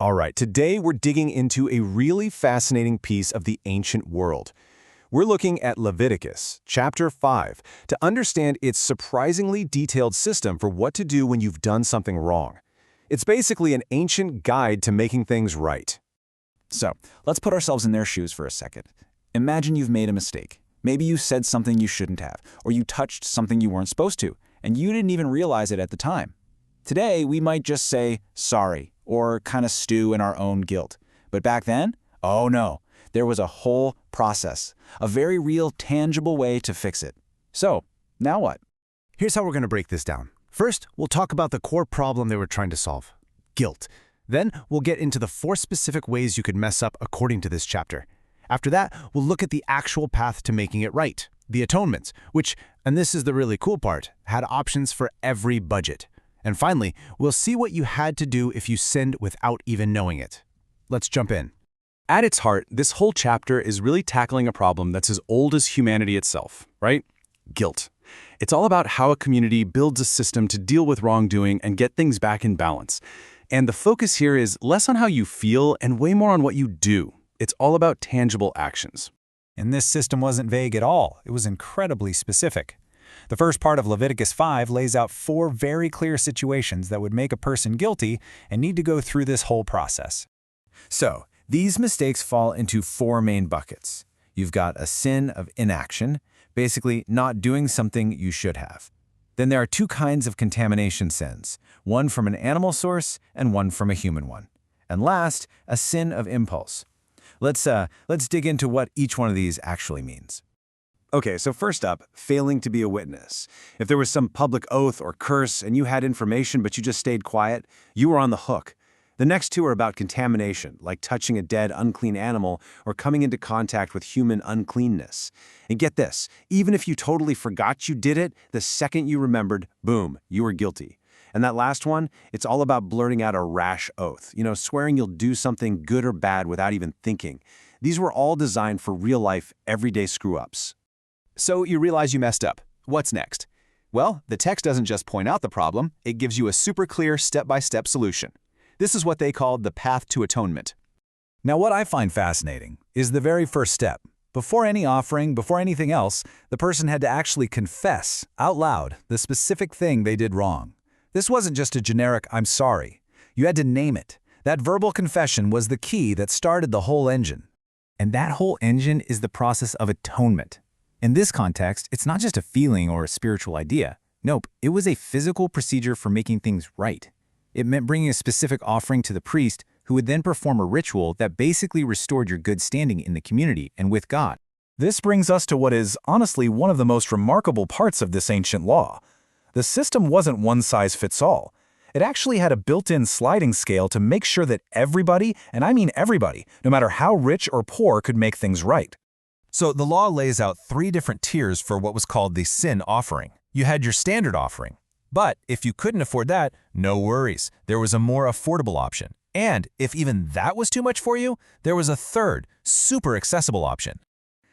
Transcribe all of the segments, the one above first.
All right, today we're digging into a really fascinating piece of the ancient world. We're looking at Leviticus, chapter 5, to understand its surprisingly detailed system for what to do when you've done something wrong. It's basically an ancient guide to making things right. So, let's put ourselves in their shoes for a second. Imagine you've made a mistake. Maybe you said something you shouldn't have, or you touched something you weren't supposed to, and you didn't even realize it at the time. Today, we might just say, sorry, or kind of stew in our own guilt. But back then, oh no, there was a whole process, a very real, tangible way to fix it. So, now what? Here's how we're going to break this down. First, we'll talk about the core problem they were trying to solve: guilt. Then, we'll get into the 4 specific ways you could mess up according to this chapter. After that, we'll look at the actual path to making it right, the atonements, which, and this is the really cool part, had options for every budget. And finally, we'll see what you had to do if you sinned without even knowing it. Let's jump in. At its heart, this whole chapter is really tackling a problem that's as old as humanity itself, right? Guilt. It's all about how a community builds a system to deal with wrongdoing and get things back in balance. And the focus here is less on how you feel and way more on what you do. It's all about tangible actions. And this system wasn't vague at all. It was incredibly specific. The first part of Leviticus 5 lays out 4 very clear situations that would make a person guilty and need to go through this whole process. So, these mistakes fall into 4 main buckets. You've got a sin of inaction, basically not doing something you should have. Then there are 2 kinds of contamination sins, one from an animal source and one from a human one. And last, a sin of impulse. Let's dig into what each one of these actually means. Okay, so first up, failing to be a witness. If there was some public oath or curse and you had information but you just stayed quiet, you were on the hook. The next 2 are about contamination, like touching a dead, unclean animal or coming into contact with human uncleanness. And get this, even if you totally forgot you did it, the second you remembered, boom, you were guilty. And that last one, it's all about blurting out a rash oath, swearing you'll do something good or bad without even thinking. These were all designed for real-life, everyday screw-ups. So you realize you messed up. What's next? Well, the text doesn't just point out the problem, it gives you a super clear step-by-step solution. This is what they called the path to atonement. Now, what I find fascinating is the very first step. Before any offering, before anything else, the person had to actually confess, out loud, the specific thing they did wrong. This wasn't just a generic, "I'm sorry." You had to name it. That verbal confession was the key that started the whole engine. And that whole engine is the process of atonement. In this context, it's not just a feeling or a spiritual idea. Nope, it was a physical procedure for making things right. It meant bringing a specific offering to the priest, who would then perform a ritual that basically restored your good standing in the community and with God. This brings us to what is, honestly, one of the most remarkable parts of this ancient law. The system wasn't one size fits all. It actually had a built-in sliding scale to make sure that everybody, and I mean everybody, no matter how rich or poor, could make things right. So the law lays out 3 different tiers for what was called the sin offering. You had your standard offering. But if you couldn't afford that, no worries. There was a more affordable option. And if even that was too much for you, there was a third, super accessible option.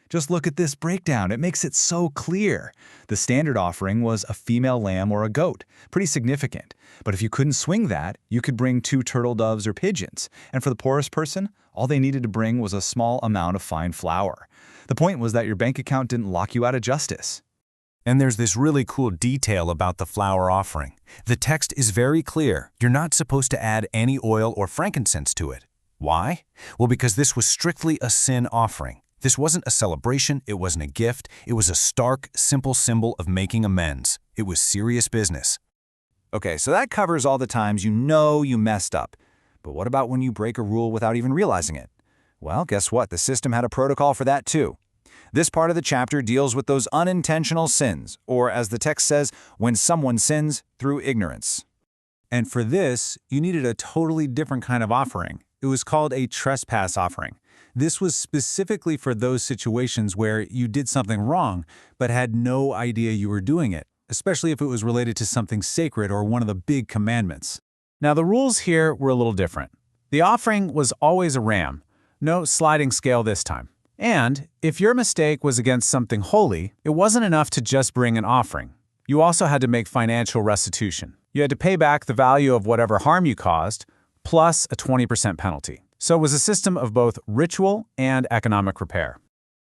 Just look at this breakdown. It makes it so clear. The standard offering was a female lamb or a goat, pretty significant. But if you couldn't swing that, you could bring 2 turtle doves or pigeons. And for the poorest person, all they needed to bring was a small amount of fine flour. The point was that your bank account didn't lock you out of justice. And there's this really cool detail about the flour offering. The text is very clear. You're not supposed to add any oil or frankincense to it. Why? Well, because this was strictly a sin offering. This wasn't a celebration, it wasn't a gift, it was a stark, simple symbol of making amends. It was serious business. Okay, so that covers all the times you know you messed up. But what about when you break a rule without even realizing it? Well, guess what? The system had a protocol for that too. This part of the chapter deals with those unintentional sins, or as the text says, when someone sins through ignorance. And for this, you needed a totally different kind of offering. It was called a trespass offering. This was specifically for those situations where you did something wrong, but had no idea you were doing it, especially if it was related to something sacred or one of the big commandments. Now, the rules here were a little different. The offering was always a ram, no sliding scale this time. And if your mistake was against something holy, it wasn't enough to just bring an offering. You also had to make financial restitution. You had to pay back the value of whatever harm you caused, plus a 20% penalty. So it was a system of both ritual and economic repair.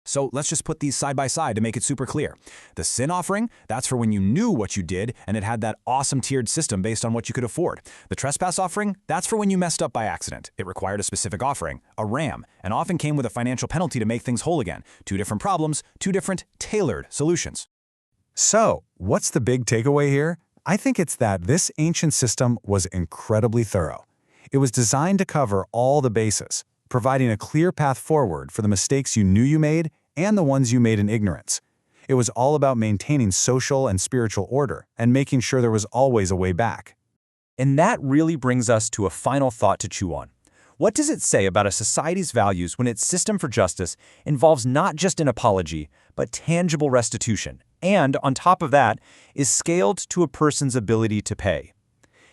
So let's just put these side by side to make it super clear. The sin offering, that's for when you knew what you did and it had that awesome tiered system based on what you could afford. The trespass offering, that's for when you messed up by accident. It required a specific offering, a ram, and often came with a financial penalty to make things whole again. Two different problems, two different tailored solutions. So, what's the big takeaway here? I think it's that this ancient system was incredibly thorough. It was designed to cover all the bases, providing a clear path forward for the mistakes you knew you made and the ones you made in ignorance. It was all about maintaining social and spiritual order and making sure there was always a way back. And that really brings us to a final thought to chew on. What does it say about a society's values when its system for justice involves not just an apology, but tangible restitution, and, on top of that, is scaled to a person's ability to pay?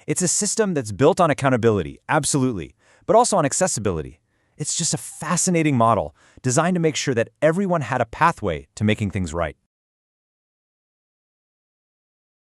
It's a system that's built on accountability, absolutely, but also on accessibility. It's just a fascinating model designed to make sure that everyone had a pathway to making things right.